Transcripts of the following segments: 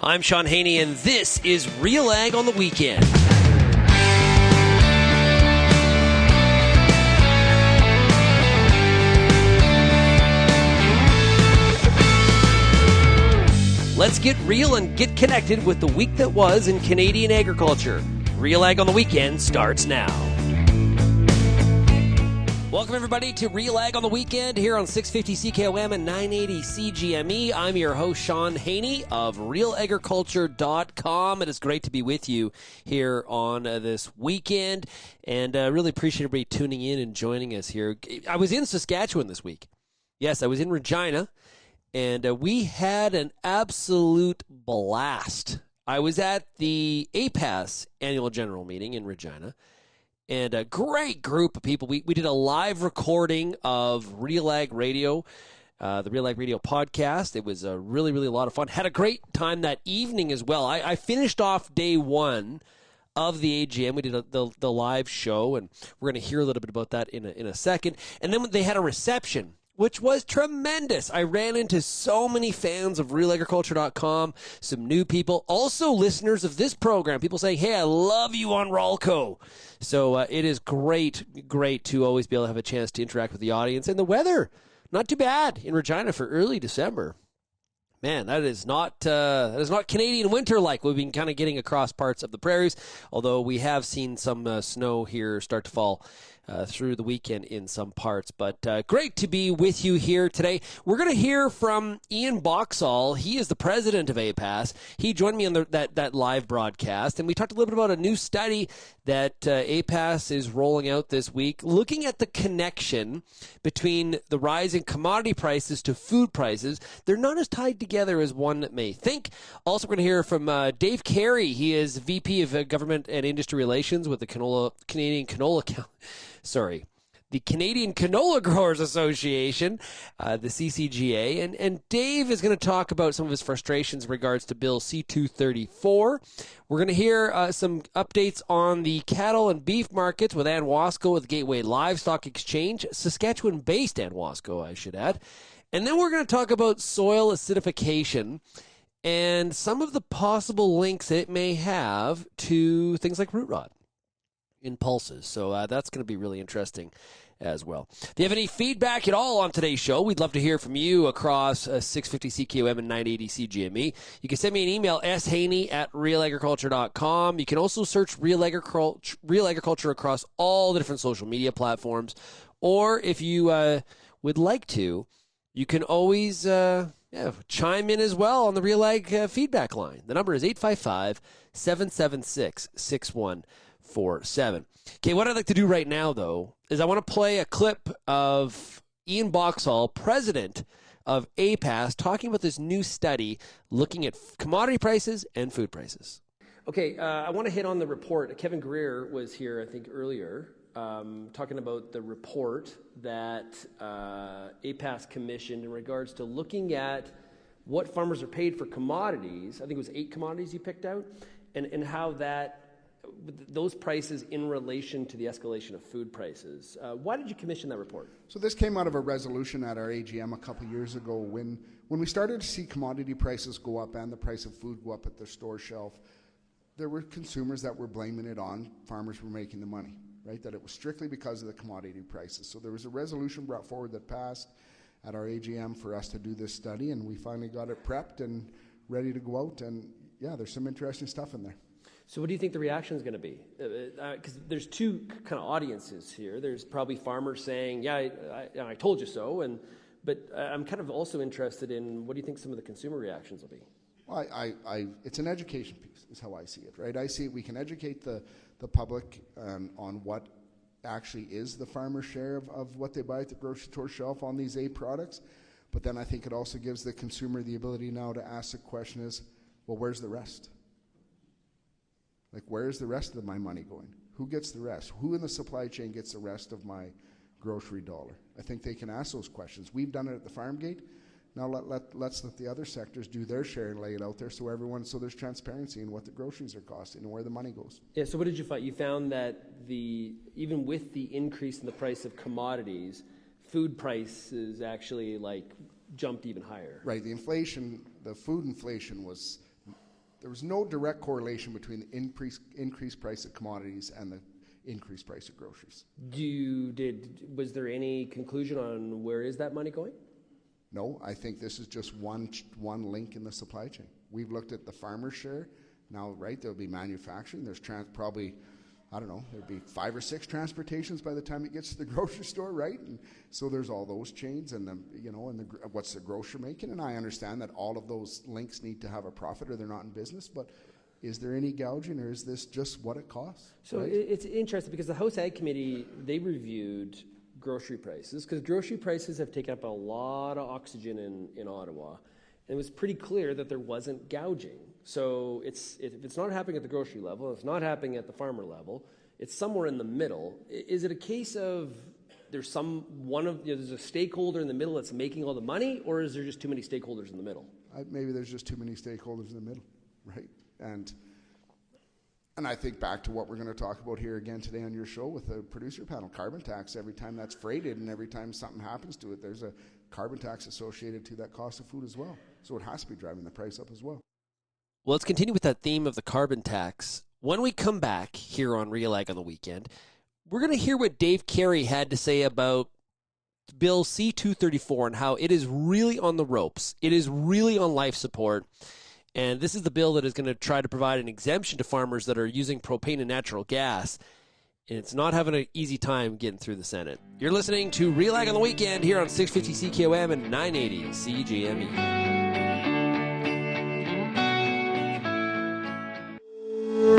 I'm Shaun Haney, and this is RealAg on the Weekend. Let's get real and get connected with the week that was in Canadian agriculture. RealAg on the Weekend starts now. Welcome, everybody, to RealAg on the Weekend here on 650 CKOM and 980 CGME. I'm your host, Shaun Haney of RealAgriculture.com. It is great to be with you here on this weekend, and really appreciate everybody tuning in and joining us here. I was in Saskatchewan this week. Yes, I was in Regina, and we had an absolute blast. I was at the APAS annual general meeting in Regina, and a great group of people. We did a live recording of RealAg Radio, the RealAg Radio podcast. It was a really a lot of fun. Had a great time that evening as well. I finished off day one of the AGM. We did the live show, and we're going to hear a little bit about that in a second. And then they had a reception, which was tremendous. I ran into so many fans of RealAgriculture.com, some new people, also listeners of this program, people saying, hey, I love you on Rolco. So it is great to always be able to have a chance to interact with the audience. And the weather, not too bad in Regina for early December. Man, that is not Canadian winter like we've been kind of getting across parts of the prairies, although we have seen some snow here start to fall through the weekend in some parts. But great to be with you here today. We're going to hear from Ian Boxall. He is the president of APAS. He joined me on that live broadcast, and we talked a little bit about a new study that APAS is rolling out this week, looking at the connection between the rise in commodity prices to food prices. They're not as tied together as one may think. Also, we're going to hear from Dave Carey. He is VP of Government and Industry Relations with the Canadian Canola Growers Association, the CCGA. And Dave is going to talk about some of his frustrations in regards to Bill C-234. We're going to hear some updates on the cattle and beef markets with Ann Wasko with Gateway Livestock Exchange, Saskatchewan-based Ann Wasko, I should add. And then we're going to talk about soil acidification and some of the possible links it may have to things like root rot in pulses. So that's going to be really interesting as well. If you have any feedback at all on today's show, we'd love to hear from you across 650 CKOM and 980 CGME. You can send me an email, shaney@realagriculture.com. You can also search Real Agriculture across all the different social media platforms. Or if you would like to, you can always chime in as well on the RealAg feedback line. The number is 855-776-6147. Okay, what I'd like to do right now, though, is I want to play a clip of Ian Boxall, president of APAS, talking about this new study looking at commodity prices and food prices. Okay, I want to hit on the report. Kevin Greer was here, I think, earlier, talking about the report that APAS commissioned in regards to looking at what farmers are paid for commodities. I think it was 8 commodities you picked out, and how those prices in relation to the escalation of food prices. Why did you commission that report? So this came out of a resolution at our AGM a couple years ago when we started to see commodity prices go up and the price of food go up at their store shelf. There were consumers that were blaming it on farmers were making the money, right? That it was strictly because of the commodity prices. So there was a resolution brought forward that passed at our AGM for us to do this study, and we finally got it prepped and ready to go out. And yeah, there's some interesting stuff in there. So what do you think the reaction is going to be? Because there's two kind of audiences here. There's probably farmers saying, yeah, I told you so. But I'm kind of also interested in what do you think some of the consumer reactions will be? Well, it's an education piece is how I see it, right? I see we can educate the public on what actually is the farmer's share of what they buy at the grocery store shelf on these 8 products. But then I think it also gives the consumer the ability now to ask the question is, well, where's the rest? Like, where is the rest of my money going? Who gets the rest? Who in the supply chain gets the rest of my grocery dollar? I think they can ask those questions. We've done it at the farm gate. Now let's let the other sectors do their share and lay it out there so there's transparency in what the groceries are costing and where the money goes. Yeah, so what did you find? You found that even with the increase in the price of commodities, food prices actually jumped even higher. Right, the food inflation was There was no direct correlation between the increased price of commodities and the increased price of groceries. Was there any conclusion on where is that money going? No, I think this is just one link in the supply chain. We've looked at the farmer's share. Now, right, there'll be manufacturing. There's probably, I don't know, there'll be 5 or 6 transportations by the time it gets to the grocery store, right? And so there's all those chains, and what's the grocer making? And I understand that all of those links need to have a profit, or they're not in business. But is there any gouging, or is this just what it costs? So right? It's interesting because the House Ag Committee, they reviewed grocery prices, because grocery prices have taken up a lot of oxygen in Ottawa. And it was pretty clear that there wasn't gouging. So if it's not happening at the grocery level, it's not happening at the farmer level, it's somewhere in the middle. Is it a case of there's there's a stakeholder in the middle that's making all the money, or is there just too many stakeholders in the middle? Maybe there's just too many stakeholders in the middle, right? And I think back to what we're going to talk about here again today on your show with the producer panel, carbon tax. Every time that's freighted and every time something happens to it, there's a carbon tax associated to that cost of food as well. So it has to be driving the price up as well. Well, let's continue with that theme of the carbon tax. When we come back here on RealAg on the weekend, we're going to hear what Dave Carey had to say about Bill C-234 and how it is really on the ropes. It is really on life support. And this is the bill that is going to try to provide an exemption to farmers that are using propane and natural gas. And it's not having an easy time getting through the Senate. You're listening to RealAg on the weekend here on 650 CKOM and 980 CGME.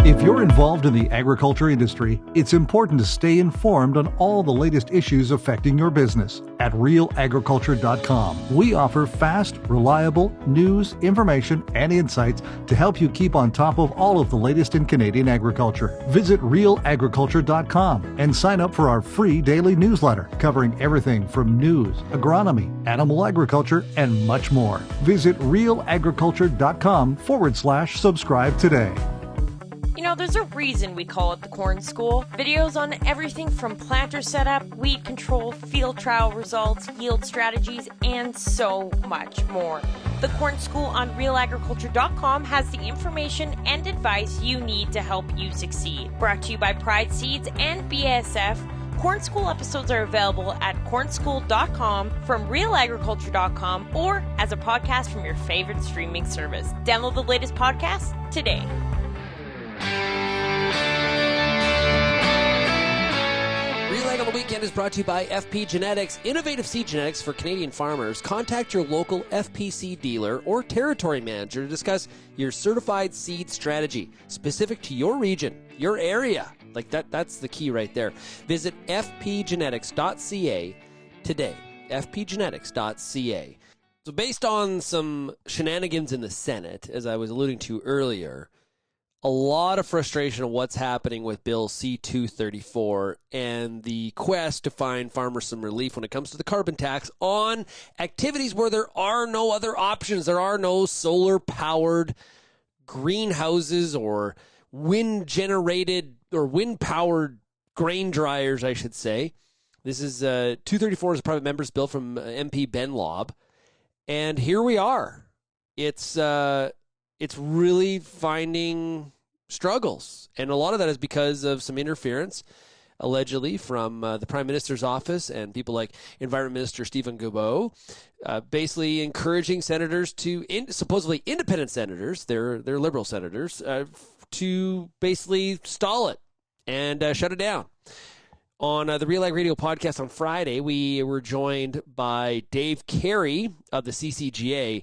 If you're involved in the agriculture industry, it's important to stay informed on all the latest issues affecting your business. At RealAgriculture.com, we offer fast, reliable news, information, and insights to help you keep on top of all of the latest in Canadian agriculture. Visit RealAgriculture.com and sign up for our free daily newsletter covering everything from news, agronomy, animal agriculture, and much more. Visit RealAgriculture.com/subscribe today. You know, there's a reason we call it the Corn School. Videos on everything from planter setup, weed control, field trial results, yield strategies, and so much more. The Corn School on RealAgriculture.com has the information and advice you need to help you succeed. Brought to you by Pride Seeds and BASF, Corn School episodes are available at cornschool.com, from realagriculture.com, or as a podcast from your favorite streaming service. Download the latest podcast today. RealAg on the weekend is brought to you by FP Genetics, innovative seed genetics for Canadian farmers. Contact your local FPC dealer or territory manager to discuss your certified seed strategy specific to your region, your area. Like that's the key right there. Visit fpgenetics.ca today. fpgenetics.ca. So based on some shenanigans in the Senate, as I was alluding to earlier, a lot of frustration of what's happening with Bill C-234 and the quest to find farmers some relief when it comes to the carbon tax on activities where there are no other options. There are no solar-powered greenhouses or wind-generated or wind-powered grain dryers, I should say. This is 234 is a private member's bill from MP Ben Lobb. And here we are. It's really finding struggles. And a lot of that is because of some interference, allegedly, from the Prime Minister's office and people like Environment Minister Stephen Guilbeault, basically encouraging senators supposedly independent senators, they're Liberal senators, to basically stall it and shut it down. On the RealAg Radio podcast on Friday, we were joined by Dave Carey of the CCGA.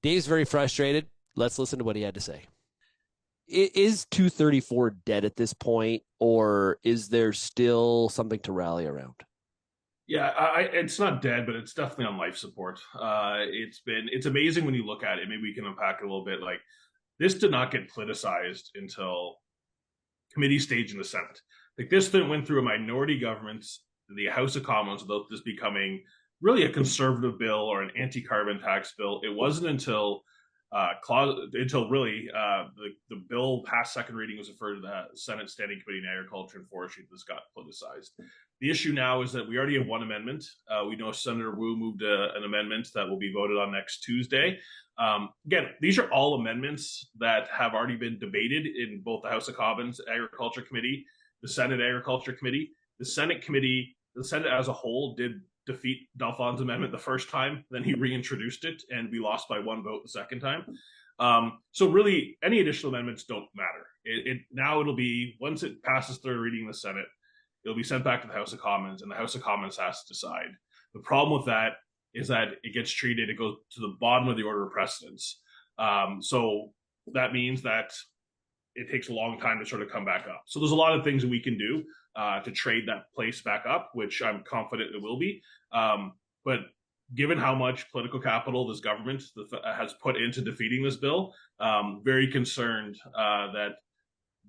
Dave's very frustrated. Let's listen to what he had to say. Is 234 dead at this point, or is there still something to rally around? Yeah, it's not dead, but it's definitely on life support. It's amazing when you look at it. Maybe we can unpack it a little bit. Like, this did not get politicized until committee stage in the Senate. Like, this thing went through a minority government, the House of Commons, without this becoming really a conservative bill or an anti-carbon tax bill. It wasn't until until really the bill past second reading was referred to the Senate Standing Committee on Agriculture and Forestry. This got politicized. The issue now is that we already have one amendment. We know Senator Wu moved an amendment that will be voted on next Tuesday. Again, these are all amendments that have already been debated in both the House of Commons Agriculture Committee, the Senate Agriculture Committee. The Senate as a whole did defeat Delphon's amendment the first time. Then he reintroduced it, and we lost by one vote the second time. So really, any additional amendments don't matter. Now it'll be, once it passes third reading in the Senate, it'll be sent back to the House of Commons, and the House of Commons has to decide. The problem with that is that it gets treated, it goes to the bottom of the order of precedence. So that means that it takes a long time to sort of come back up. So there's a lot of things that we can do to trade that place back up, which I'm confident it will be. But given how much political capital this government has put into defeating this bill, very concerned that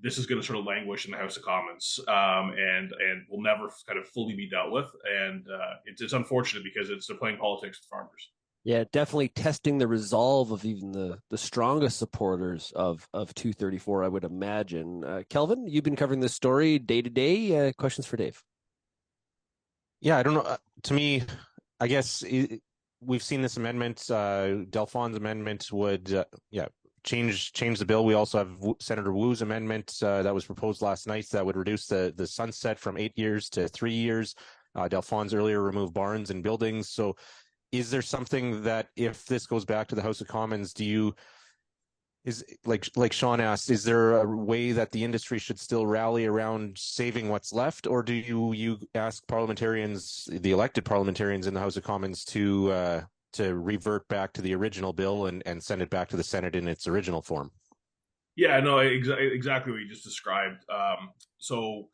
this is going to sort of languish in the House of Commons and will never kind of fully be dealt with. And it's unfortunate because they're playing politics with farmers. Yeah, definitely testing the resolve of even the strongest supporters of 234, I would imagine. Kelvin, you've been covering this story day to day. Questions for Dave? Yeah, I don't know. To me, I guess we've seen this amendment. Delphon's amendment would, change the bill. We also have Senator Wu's amendment that was proposed last night that would reduce the sunset from 8 years to 3 years. Delphon's earlier removed barns and buildings. So is there something that, if this goes back to the House of Commons, is like Shaun asked, is there a way that the industry should still rally around saving what's left, or do you ask parliamentarians, the elected parliamentarians in the House of Commons, to revert back to the original bill and send it back to the Senate in its original form? Yeah, no, exactly what you just described. So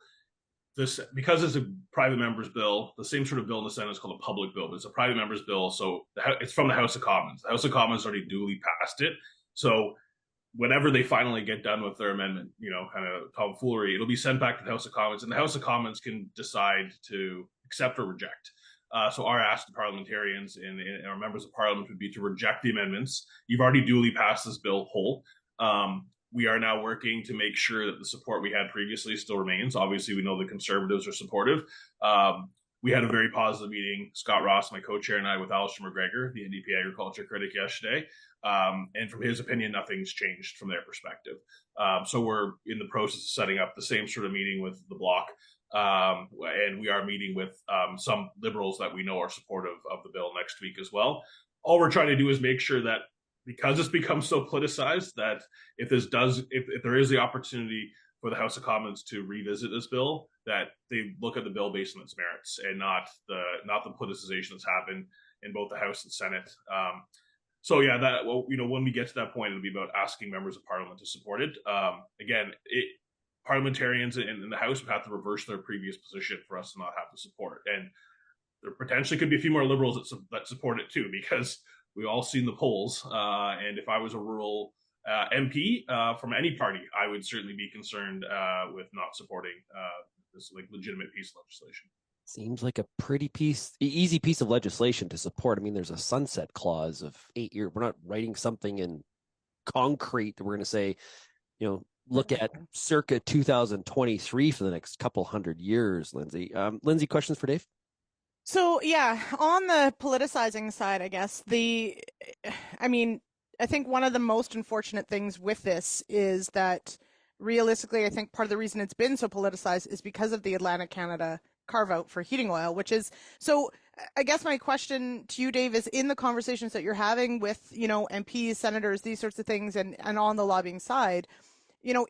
this, because it's a private member's bill, the same sort of bill in the Senate is called a public bill, but it's a private member's bill. So it's from the House of Commons. The House of Commons already duly passed it. So whenever they finally get done with their amendment, kind of tomfoolery, it'll be sent back to the House of Commons, and the House of Commons can decide to accept or reject. So our ask to parliamentarians and our members of parliament would be to reject the amendments. You've already duly passed this bill whole. We are now working to make sure that the support we had previously still remains. Obviously, we know the Conservatives are supportive. We had a very positive meeting, Scott Ross, my co-chair, and I, with Alistair McGregor, the NDP agriculture critic, yesterday. And from his opinion, nothing's changed from their perspective. So we're in the process of setting up the same sort of meeting with the Bloc. And we are meeting with some Liberals that we know are supportive of the bill next week as well. All we're trying to do is make sure that, because it's become so politicized, that if there is the opportunity for the House of Commons to revisit this bill, that they look at the bill based on its merits and not the politicization that's happened in both the House and Senate. So yeah, when we get to that point, it'll be about asking members of Parliament to support it. Again, parliamentarians in the House would have to reverse their previous position for us to not have to support it. And there potentially could be a few more Liberals that support it too, because we all seen the polls. And if I was a rural MP from any party, I would certainly be concerned with not supporting this legitimate piece of legislation. Seems like a pretty easy piece of legislation to support. I mean, there's a sunset clause of 8 years. We're not writing something in concrete that we're going to say, look at circa 2023 for the next couple hundred years, Lindsay. Lindsay, questions for Dave? So, yeah, on the politicizing side, I guess, I think one of the most unfortunate things with this is that realistically, I think part of the reason it's been so politicized is because of the Atlantic Canada carve out for heating oil, which is, so I guess my question to you, Dave, is in the conversations that you're having with, MPs, senators, these sorts of things, and on the lobbying side,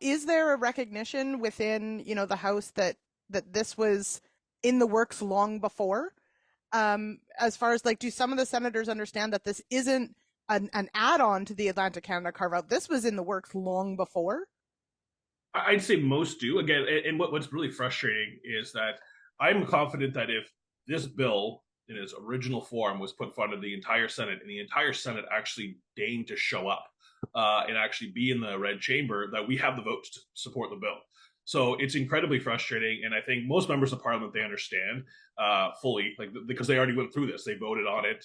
is there a recognition within, the House that this was in the works long before? As far as do some of the senators understand that this isn't an add-on to the Atlantic Canada carve-out? This was in the works long before? I'd say most do. Again, and what's really frustrating is that I'm confident that if this bill in its original form was put in front of the entire Senate, and the entire Senate actually deigned to show up and actually be in the red chamber, that we have the votes to support the bill. So it's incredibly frustrating, and I think most members of Parliament, they understand fully, like, because they already went through this, they voted on it.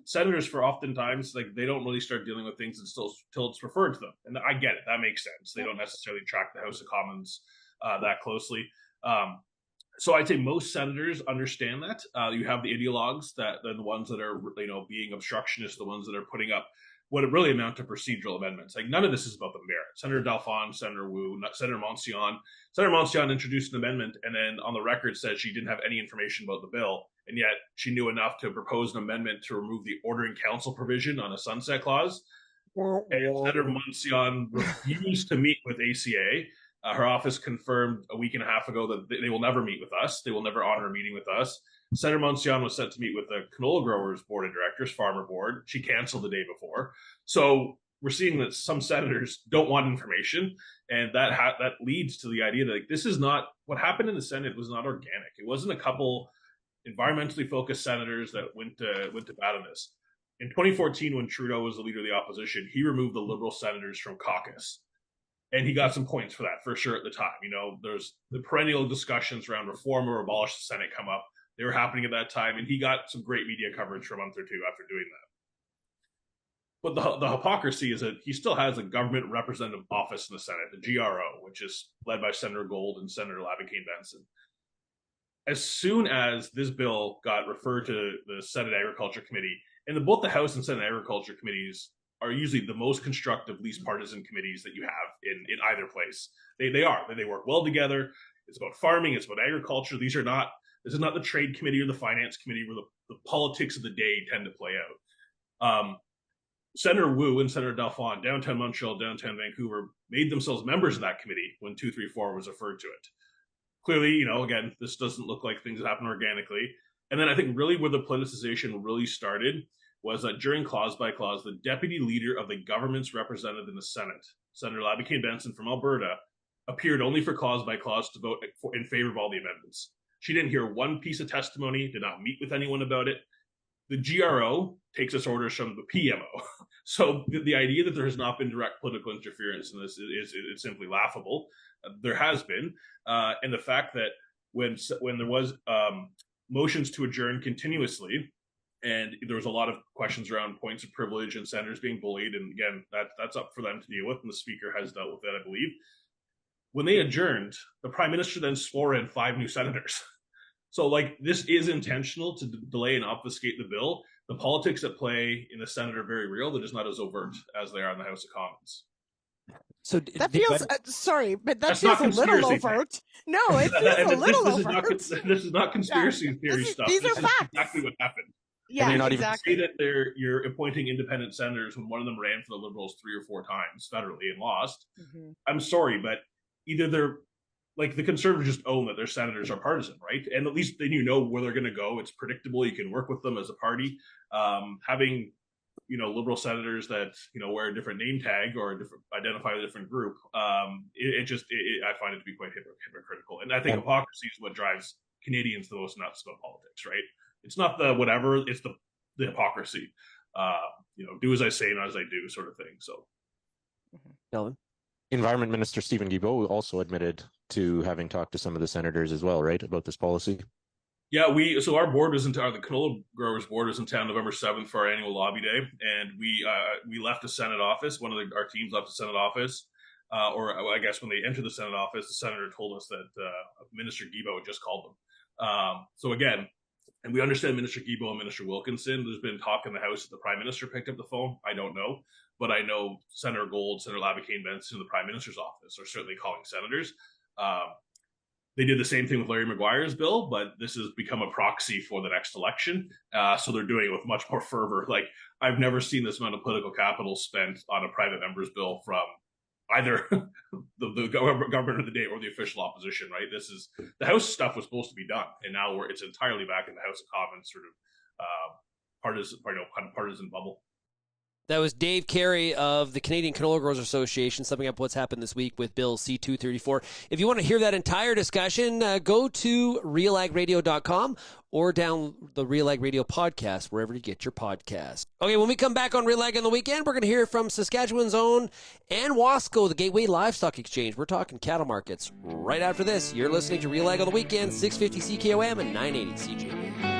Senators, for oftentimes, like, they don't really start dealing with things until it's referred to them, and I get it. That makes sense. They don't necessarily track the House of Commons that closely. So I'd say most senators understand that. You have the ideologues, that they're the ones that are being obstructionists, the ones that are putting up what it really amount to procedural amendments. Like, none of this is about the merit. Senator Dalphon, Senator Wu, Senator Monsian. Senator Monsian introduced an amendment and then on the record said she didn't have any information about the bill, and yet she knew enough to propose an amendment to remove the ordering council provision on a sunset clause. And Senator Monsian refused to meet with ACA. Her office confirmed a week and a half ago that they will never meet with us. They will never honor a meeting with us. Senator Monsian was set to meet with the Canola Growers Board of Directors, Farmer Board. She canceled the day before. So we're seeing that some senators don't want information, and that leads to the idea that, like, this is not what happened in the Senate. Was not organic. It wasn't a couple environmentally focused senators that went to bat on this. In 2014, when Trudeau was the leader of the opposition, he removed the Liberal senators from caucus. And he got some points for that, for sure, at the time. There's the perennial discussions around reform or abolish the Senate come up. They were happening at that time, and he got some great media coverage for a month or two after doing that. But the hypocrisy is that he still has a government representative office in the Senate, the GRO, which is led by Senator Gold and Senator Labakane-Benson. As soon as this bill got referred to the Senate Agriculture Committee, and both the House and Senate Agriculture Committees are usually the most constructive, least partisan committees that you have in either place. They work well together. It's about farming. It's about agriculture. This is not the trade committee or the finance committee where the politics of the day tend to play out. Senator Wu and Senator Dalphon, downtown Montreal, downtown Vancouver, made themselves members of that committee when 234 was referred to it. Clearly, again, this doesn't look like things that happen organically. And then I think really where the politicization really started was that during clause by clause, the deputy leader of the governments represented in the Senate, Senator Labakane-Benson from Alberta, appeared only for clause by clause to vote in favor of all the amendments. She didn't hear one piece of testimony, did not meet with anyone about it. The GRO takes its orders from the PMO. So the idea that there has not been direct political interference in this is simply laughable. There has been. And the fact that when there was motions to adjourn continuously, and there was a lot of questions around points of privilege and senators being bullied. And again, that's up for them to deal with. And the speaker has dealt with that, I believe. When they adjourned, the prime minister then swore in 5 new senators. So, like, this is intentional to delay and obfuscate the bill. The politics at play in the Senate are very real. They're just not as overt as they are in the House of Commons. So that feels sorry, but that feels a little overt. No, it feels a little overt. This is not conspiracy theory stuff. These are facts. Exactly what happened. Yeah, you're not exactly. Even say that you're appointing independent senators when one of them ran for the Liberals 3 or 4 times federally and lost. Mm-hmm. I'm sorry, but either they're like, the Conservatives just own that their senators are partisan, right? And at least then you know where they're going to go. It's predictable. You can work with them as a party. Having Liberal senators that wear a different name tag or identify a different group, I find it to be quite hypocritical. And I think hypocrisy is what drives Canadians the most nuts about politics, right? It's not the whatever, it's the hypocrisy. Do as I say, not as I do, sort of thing. So, Delvin? Environment Minister Stephen Guilbeault also admitted to having talked to some of the senators as well, right, about this policy? Yeah, our board was in town. The Canola Growers Board was in town November 7th for our annual lobby day, and we left the Senate office. One of our teams left the Senate office, or I guess when they entered the Senate office, the senator told us that Minister Guilbeault had just called them. So again, and we understand Minister Guilbeault and Minister Wilkinson. There's been talk in the House that the Prime Minister picked up the phone. I don't know. But I know Senator Gold, Senator Labakane-Benson, the Prime Minister's office are certainly calling senators. They did the same thing with Larry Maguire's bill, but this has become a proxy for the next election. So they're doing it with much more fervor. Like, I've never seen this amount of political capital spent on a private member's bill from either the government of the day or the official opposition, right? The House stuff was supposed to be done, and now it's entirely back in the House of Commons, sort of partisan bubble. That was Dave Carey of the Canadian Canola Growers Association summing up what's happened this week with Bill C-234. If you want to hear that entire discussion, go to RealAgRadio.com or down the Real Ag Radio podcast, wherever you get your podcast. Okay, when we come back on Real Ag on the weekend, we're going to hear from Saskatchewan's own and Wasko, the Gateway Livestock Exchange. We're talking cattle markets right after this. You're listening to Real Ag on the weekend, 650 CKOM and 980 CGM.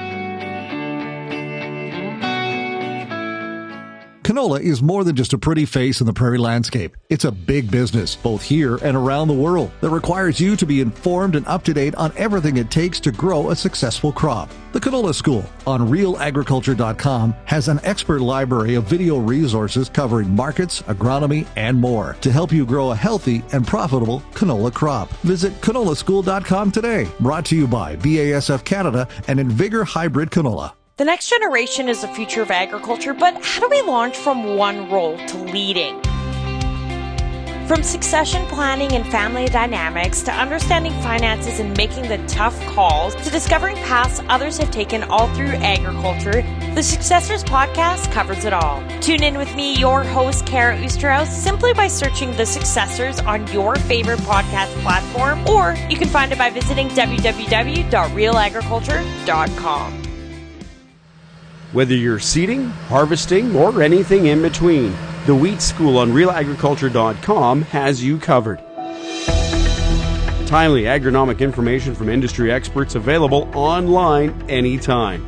Canola is more than just a pretty face in the prairie landscape. It's a big business, both here and around the world, that requires you to be informed and up to date on everything it takes to grow a successful crop. The Canola School on RealAgriculture.com has an expert library of video resources covering markets, agronomy, and more to help you grow a healthy and profitable canola crop. Visit canolaschool.com today. Brought to you by BASF Canada and Invigor Hybrid Canola. The next generation is the future of agriculture, but how do we launch from one role to leading? From succession planning and family dynamics to understanding finances and making the tough calls to discovering paths others have taken all through agriculture, the Successors Podcast covers it all. Tune in with me, your host, Kara Oosterhuis, simply by searching The Successors on your favorite podcast platform, or you can find it by visiting www.realagriculture.com. Whether you're seeding, harvesting, or anything in between, the Wheat School on RealAgriculture.com has you covered. Timely agronomic information from industry experts available online anytime.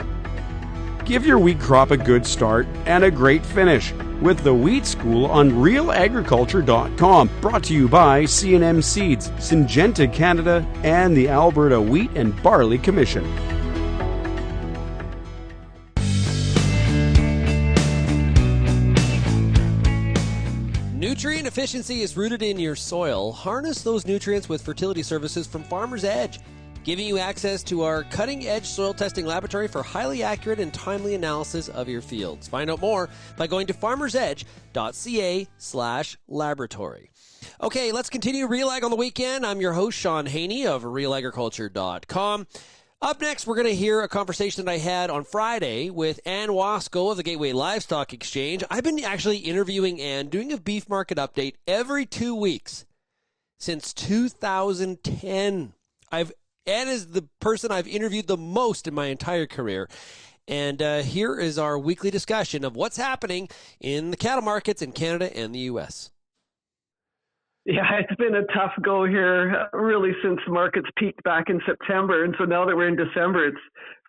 Give your wheat crop a good start and a great finish with the Wheat School on RealAgriculture.com. Brought to you by C&M Seeds, Syngenta Canada, and the Alberta Wheat and Barley Commission. Nutrient efficiency is rooted in your soil. Harness those nutrients with fertility services from Farmer's Edge, giving you access to our cutting-edge soil testing laboratory for highly accurate and timely analysis of your fields. Find out more by going to farmersedge.ca/laboratory. Okay, let's continue Real Ag on the weekend. I'm your host, Shaun Haney of RealAgriculture.com. Up next, we're going to hear a conversation that I had on Friday with Ann Wasko of the Gateway Livestock Exchange. I've been actually interviewing Ann, doing a beef market update every 2 weeks since 2010. Ann is the person I've interviewed the most in my entire career. And here is our weekly discussion of what's happening in the cattle markets in Canada and the U.S. Yeah, it's been a tough go here, really, since the markets peaked back in September. And so now that we're in December, it's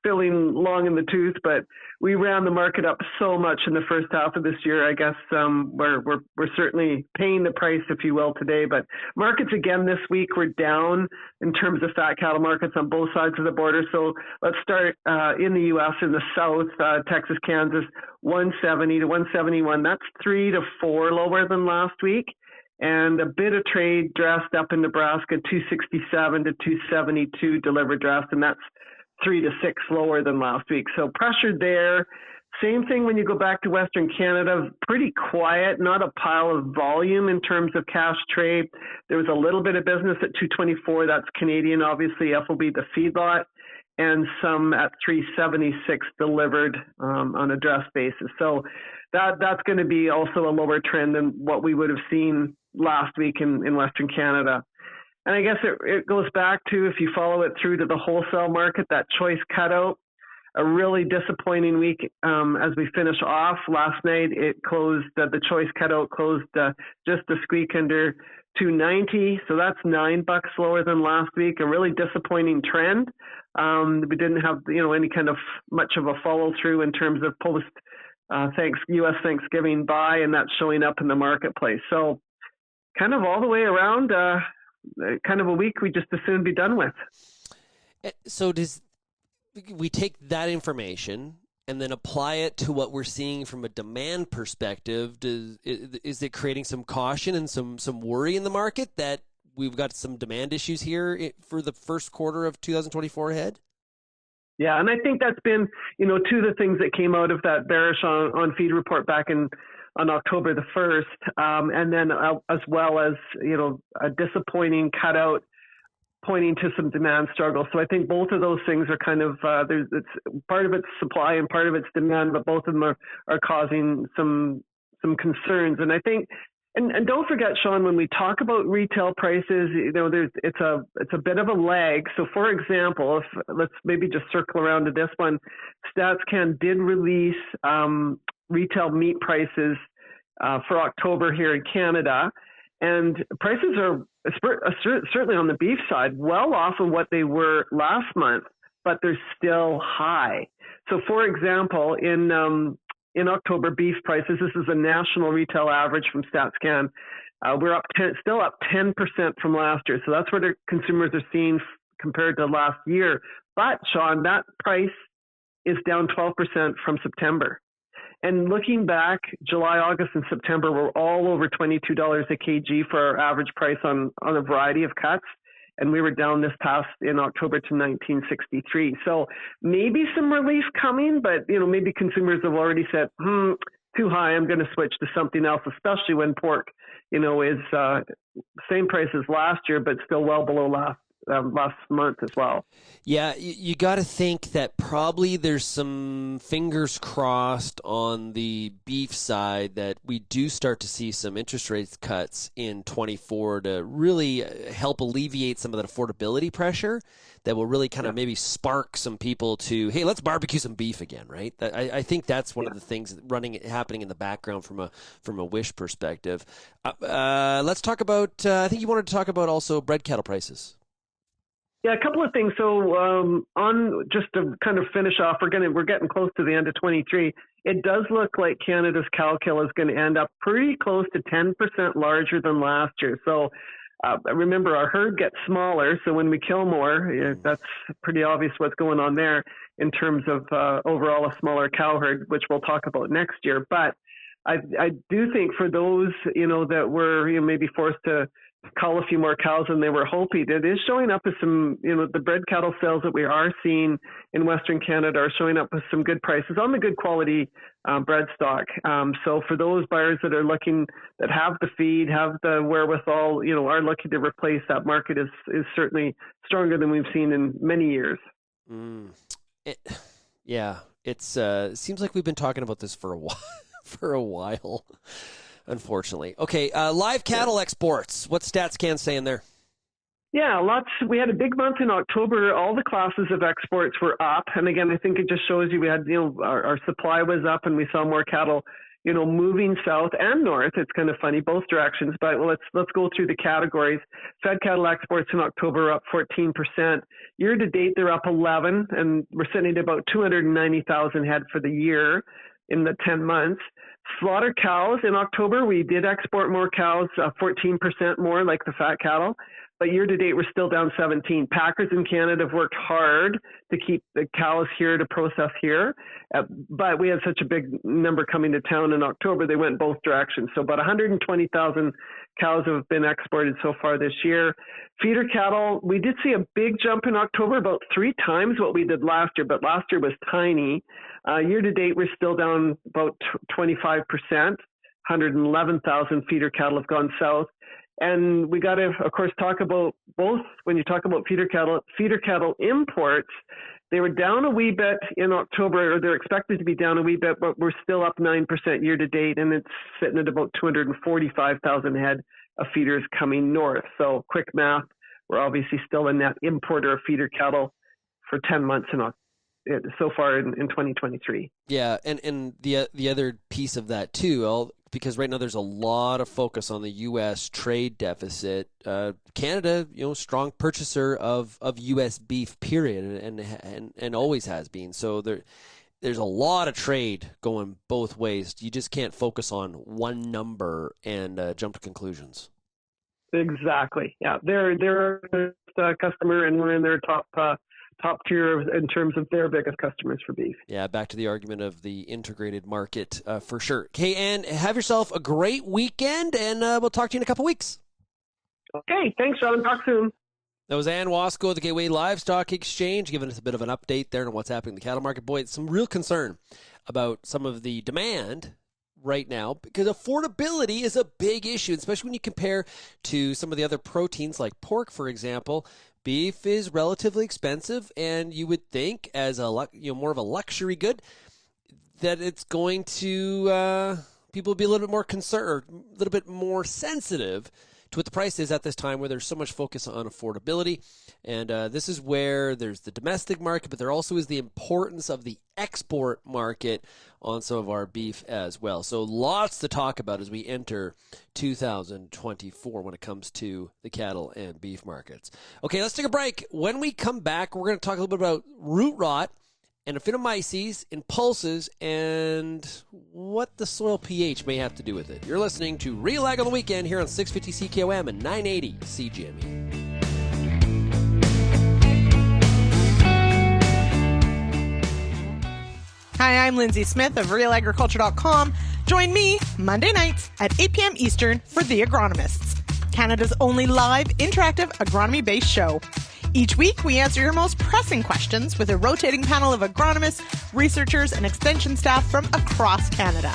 feeling long in the tooth. But we ran the market up so much in the first half of this year. I guess we're certainly paying the price, if you will, today. But markets again this week were down in terms of fat cattle markets on both sides of the border. So let's start in the U.S. in the south, Texas, Kansas, 170 to 171. That's 3 to 4 lower than last week. And a bit of trade dressed up in Nebraska, 267 to 272 delivered dressed, and that's 3 to 6 lower than last week. So pressured there. Same thing when you go back to Western Canada, pretty quiet, not a pile of volume in terms of cash trade. There was a little bit of business at 224, that's Canadian, obviously, FOB the feedlot, and some at 376 delivered on a dress basis. So that's going to be also a lower trend than what we would have seen last week in Western Canada. And I guess it goes back to, if you follow it through to the wholesale market, that choice cutout, a really disappointing week as we finish off. Last night it closed, the choice cutout closed just a squeak under 290. So that's $9 lower than last week, a really disappointing trend. We didn't have, any kind of much of a follow through in terms of post U.S. Thanksgiving buy, and that's showing up in the marketplace. So kind of all the way around, kind of a week we just as soon be done with. So does we take that information and then apply it to what we're seeing from a demand perspective? Is it creating some caution and some worry in the market that we've got some demand issues here for the first quarter of 2024 ahead? Yeah, and I think that's been, two of the things that came out of that bearish on feed report back on October the 1st, and then as well as, a disappointing cutout pointing to some demand struggle. So I think both of those things are kind of, it's part of it's supply and part of it's demand, but both of them are causing some some concerns. And I think, and don't forget, Shaun, when we talk about retail prices, it's a bit of a lag. So, for example, let's maybe just circle around to this one. StatsCan did release retail meat prices for October here in Canada, and prices are certainly on the beef side well off of what they were last month, but they're still high. So, for example, in October, beef prices, this is a national retail average from StatsCan, we're still up 10% from last year. So that's what our consumers are seeing compared to last year. But, Shaun, that price is down 12% from September. And looking back, July, August, and September were all over $22 a kg for our average price on a variety of cuts. And we were down this past in October to 1963. So maybe some relief coming, but maybe consumers have already said, too high, I'm going to switch to something else, especially when pork, is same price as last year, but still well below last month as well. Yeah, you got to think that probably there's some fingers crossed on the beef side that we do start to see some interest rate cuts in 24 to really help alleviate some of that affordability pressure that will really kind of maybe spark some people to, hey, let's barbecue some beef again, right? I think that's one of the things happening in the background from a wish perspective. Let's talk about, I think you wanted to talk about also bread cattle prices. Yeah, a couple of things. So on just to kind of finish off, we're getting close to the end of 23. It does look like Canada's cow kill is going to end up pretty close to 10% larger than last year. So remember, our herd gets smaller. So when we kill more, that's pretty obvious what's going on there in terms of overall a smaller cow herd, which we'll talk about next year. But I do think for those, that were maybe forced to cull a few more cows than they were hoping, it is showing up as some, the bred cattle sales that we are seeing in Western Canada are showing up with some good prices on the good quality bred stock. So for those buyers that are looking, that have the feed, have the wherewithal, are looking to replace, that market is certainly stronger than we've seen in many years. It seems like we've been talking about this for a while. Unfortunately. Okay, live cattle exports. What's StatsCan saying there? Yeah, lots. We had a big month in October. All the classes of exports were up. And again, I think it just shows you we had, our supply was up and we saw more cattle, moving south and north. It's kind of funny, both directions. But let's go through the categories. Fed cattle exports in October up 14%. Year to date, they're up 11, and we're sitting at about 290,000 head for the year in the 10 months. Slaughter cows in October, we did export more cows, 14% more like the fat cattle, but year to date we're still down 17. Packers in Canada have worked hard to keep the cows here to process here, but we had such a big number coming to town in October, they went both directions. So about 120,000 cows have been exported so far this year. Feeder cattle, we did see a big jump in October, about 3 times what we did last year, but last year was tiny. Year to date, we're still down about 25%. 111,000 feeder cattle have gone south. And we got to, of course, talk about both. When you talk about feeder cattle imports, they were down a wee bit in October, or they're expected to be down a wee bit, but we're still up 9% year to date, and it's sitting at about 245,000 head of feeders coming north. So quick math, we're obviously still a net importer of feeder cattle for 10 months so far in 2023. Yeah, and the other piece of that too, because right now there's a lot of focus on the U.S. trade deficit. Canada, strong purchaser of U.S. beef, period, and always has been. So there's a lot of trade going both ways. You just can't focus on one number and jump to conclusions. Exactly. Yeah, they're a customer, and we're in their top tier in terms of their biggest customers for beef. Yeah, back to the argument of the integrated market for sure. Okay, and have yourself a great weekend, and we'll talk to you in a couple weeks. Okay, thanks, Shaun. Talk soon. That was Ann Wasko of the Gateway Livestock Exchange, giving us a bit of an update there on what's happening in the cattle market. Boy, it's some real concern about some of the demand right now, because affordability is a big issue, especially when you compare to some of the other proteins like pork, for example. Beef is relatively expensive, and you would think, as a more of a luxury good, that it's going to people be a little bit more concerned, a little bit more sensitive to what the price is at this time where there's so much focus on affordability. And this is where there's the domestic market, but there also is the importance of the export market on some of our beef as well. So lots to talk about as we enter 2024 when it comes to the cattle and beef markets. Okay, let's take a break. When we come back, we're going to talk a little bit about root rot and aphanomyces in pulses and what the soil pH may have to do with it. You're listening to RealAg on the Weekend here on 650 CKOM and 980 CGME. Hi, I'm Lindsay Smith of RealAgriculture.com. Join me Monday nights at 8 p.m. Eastern for The Agronomists, Canada's only live, interactive, agronomy-based show. Each week, we answer your most pressing questions with a rotating panel of agronomists, researchers, and extension staff from across Canada.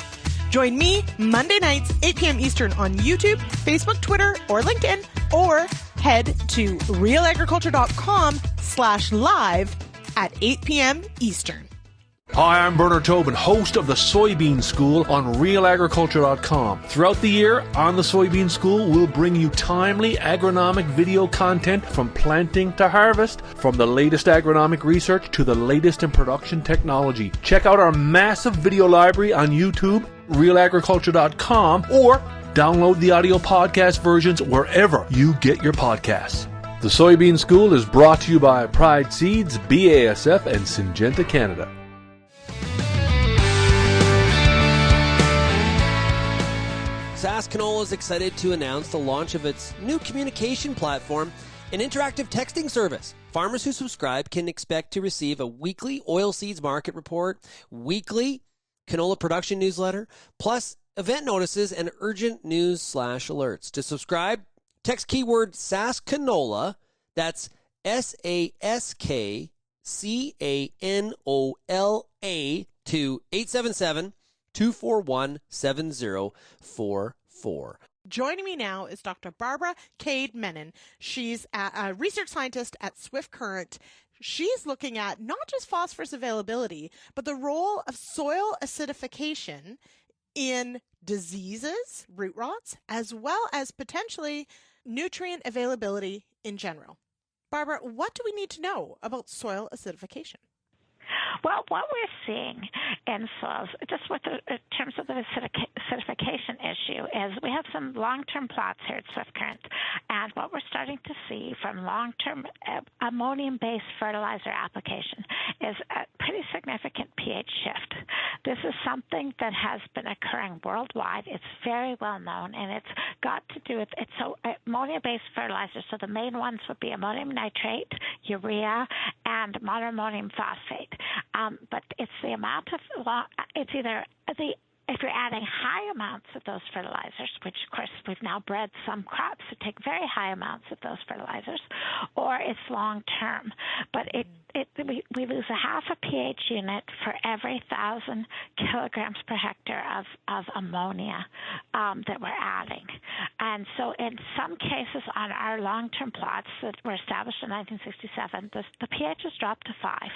Join me Monday nights, 8 p.m. Eastern on YouTube, Facebook, Twitter, or LinkedIn, or head to realagriculture.com/live at 8 p.m. Eastern. Hi, I'm Bernard Tobin, host of the Soybean School on RealAgriculture.com. Throughout the year, on the Soybean School, we'll bring you timely agronomic video content from planting to harvest, from the latest agronomic research to the latest in production technology. Check out our massive video library on YouTube, RealAgriculture.com, or download the audio podcast versions wherever you get your podcasts. The Soybean School is brought to you by Pride Seeds, BASF, and Syngenta Canada. Sask Canola is excited to announce the launch of its new communication platform, an interactive texting service. Farmers who subscribe can expect to receive a weekly oilseeds market report, weekly canola production newsletter, plus event notices and urgent news/alerts. To subscribe, text keyword Sask Canola, that's SASKCANOLA, to 877-241-7044. Joining me now is Dr. Barbara Cade-Menun. She's a research scientist at Swift Current. She's looking at not just phosphorus availability, but the role of soil acidification in diseases, root rots, as well as potentially nutrient availability in general. Barbara, what do we need to know about soil acidification? Well, what we're seeing in soils, just with in terms of the acidification issue, is we have some long-term plots here at Swift Current, and what we're starting to see from long-term ammonium-based fertilizer application is a pretty significant pH shift. This is something that has been occurring worldwide. It's very well known, and it's got to do with ammonia-based fertilizers. So the main ones would be ammonium nitrate, urea, and monoammonium phosphate. But it's the amount of it's either if you're adding high amounts of those fertilizers, which of course we've now bred some crops that take very high amounts of those fertilizers, or it's long term. But we lose a half a pH unit for every 1,000 kilograms per hectare of ammonia that we're adding. And so in some cases on our long-term plots that were established in 1967, the pH has dropped to 5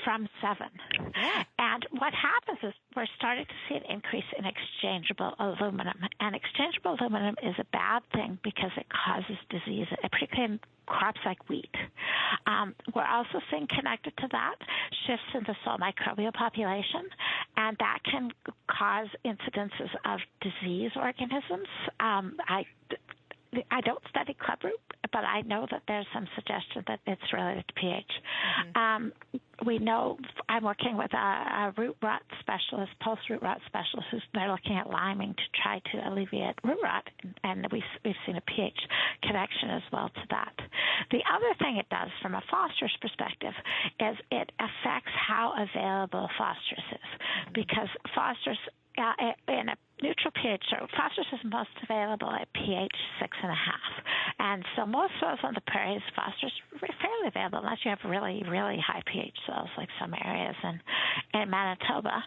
from 7. Yeah. And what happens is we're starting to see an increase in exchangeable aluminum. And exchangeable aluminum is a bad thing because it causes disease, particularly in crops like wheat. We're also seeing connected to that shifts in the soil microbial population, and that can cause incidences of disease organisms. I don't study clubroot, but I know that there's some suggestion that it's related to pH. Mm-hmm. We know I'm working with a root rot specialist, pulse root rot specialist, they're looking at liming to try to alleviate root rot, and we've seen a pH connection as well to that. The other thing it does from a phosphorus perspective is it affects how available phosphorus is, because phosphorus in a neutral pH, so phosphorus is most available at pH 6.5. And so most soils on the prairies, phosphorus is fairly available unless you have really, really high pH soils like some areas in Manitoba.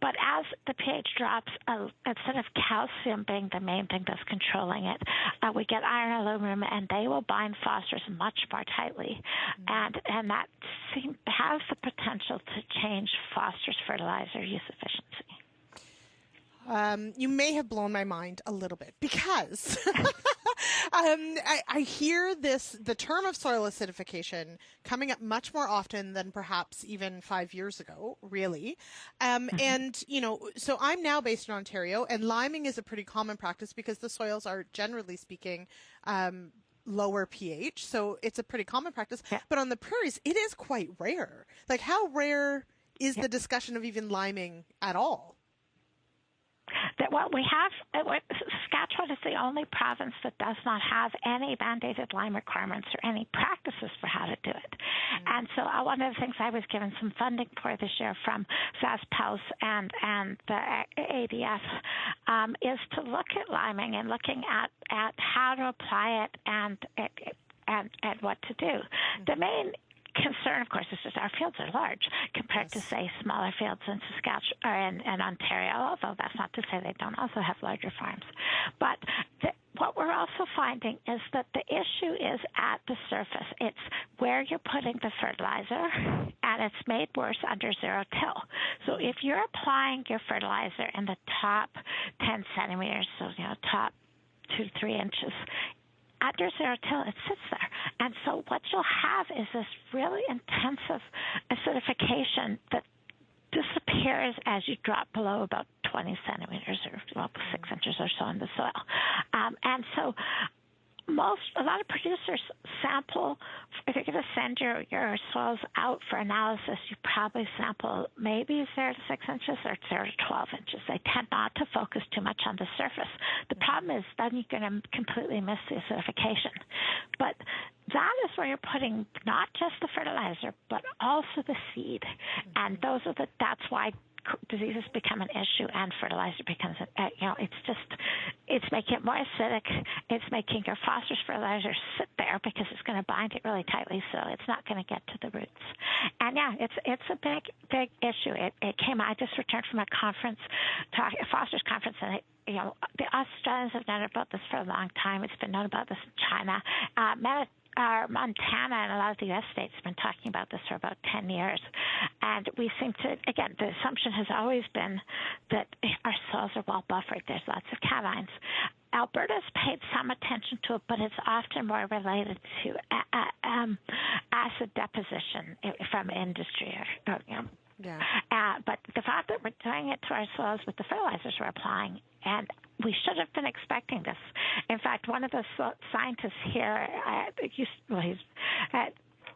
But as the pH drops, instead of calcium being the main thing that's controlling it, we get iron, aluminum, and they will bind phosphorus much more tightly. Mm-hmm. And that has the potential to change phosphorus fertilizer use efficiency. You may have blown my mind a little bit because I hear the term of soil acidification coming up much more often than perhaps even 5 years ago, really. And, so I'm now based in Ontario, and liming is a pretty common practice because the soils are, generally speaking, lower pH. So it's a pretty common practice. Yeah. But on the prairies, it is quite rare. Like, how rare is the discussion of even liming at all? That what we have, Saskatchewan is the only province that does not have any mandated lime requirements or any practices for how to do it. Mm-hmm. And so one of the things I was given some funding for this year from SaskPouse and the ADF is to look at liming and looking at how to apply it and what to do. Mm-hmm. The main concern, of course, is that our fields are large compared to, say, smaller fields in Saskatchewan or in Ontario, although that's not to say they don't also have larger farms. But what we're also finding is that the issue is at the surface. It's where you're putting the fertilizer, and it's made worse under zero-till. So if you're applying your fertilizer in the top 10 centimeters, so, top 2 to 3 inches, under zero-till, it sits there. And so what you'll have is this really intensive acidification that disappears as you drop below about 20 centimeters or 6 inches or so in the soil. And so a lot of producers sample. If you're going to send your soils out for analysis, you probably sample maybe 0 to 6 inches or 0 to 12 inches. They tend not to focus too much on the surface. The problem is then you're going to completely miss the acidification. But that is where you're putting not just the fertilizer, but also the seed. And that's why diseases become an issue and fertilizer becomes it's making it more acidic. It's making your phosphorus fertilizer sit there because it's going to bind it really tightly, so it's not going to get to the roots. And it's a big issue. It came. I just returned from a conference, a phosphorus conference, and the Australians have known about this for a long time. It's been known about this in China. Montana and a lot of the U.S. states have been talking about this for about 10 years. And we seem to, again, the assumption has always been that our soils are well buffered. There's lots of cations. Alberta's paid some attention to it, but it's often more related to acid deposition from industry. But the fact that we're doing it to our soils with the fertilizers we're applying, and we should have been expecting this. In fact, one of the scientists here, he's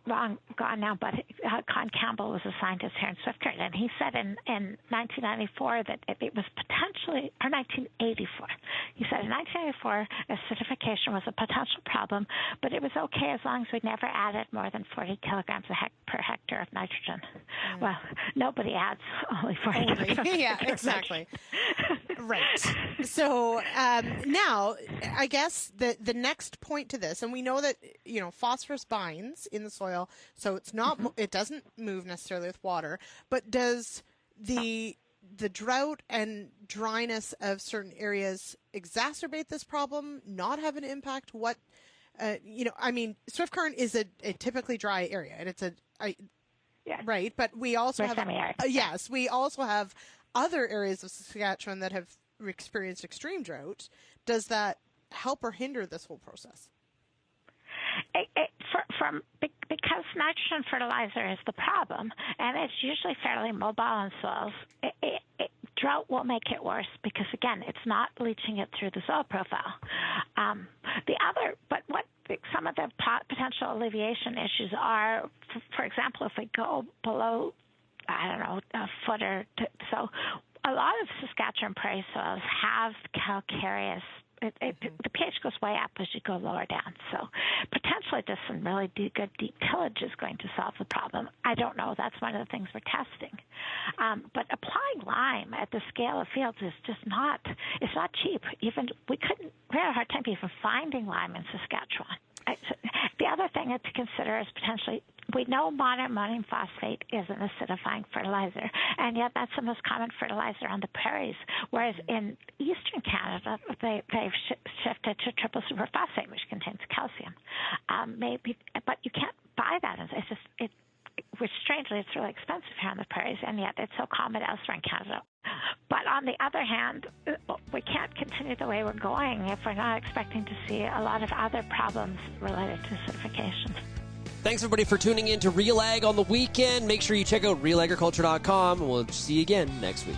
long gone now, but Con Campbell was a scientist here in Swift Current, and he said in 1994 that it was potentially, or 1984, he said in 1984 acidification was a potential problem, but it was okay as long as we never added more than 40 kilograms per hectare of nitrogen. Well, nobody adds only 40 kilograms. Yeah, exactly. Right. So now, I guess the next point to this, and we know that phosphorus binds in the soil, so it's not it doesn't move necessarily with water. But does the drought and dryness of certain areas exacerbate this problem? Not have an impact? What Swift Current is a typically dry area, and it's right. But we also have we also have other areas of Saskatchewan that have experienced extreme drought. Does that help or hinder this whole process? Because nitrogen fertilizer is the problem, and it's usually fairly mobile in soils, drought will make it worse because, again, it's not leaching it through the soil profile. Some of the potential alleviation issues are, for example, if we go below, a foot or two, so a lot of Saskatchewan prairie soils have calcareous. The pH goes way up as you go lower down. So potentially just some really good deep tillage is going to solve the problem. I don't know. That's one of the things we're testing. But applying lime at the scale of fields is just not cheap. We had a hard time even finding lime in Saskatchewan. The other thing to consider is potentially, we know monoammonium phosphate is an acidifying fertilizer, and yet that's the most common fertilizer on the prairies, whereas in eastern Canada, they've shifted to triple superphosphate, which contains calcium. But you can't buy that. Which strangely, it's really expensive here on the prairies, and yet it's so common elsewhere in Canada. But on the other hand, we can't continue the way we're going if we're not expecting to see a lot of other problems related to acidification. Thanks, everybody, for tuning in to RealAg on the weekend. Make sure you check out RealAgriculture.com, and we'll see you again next week.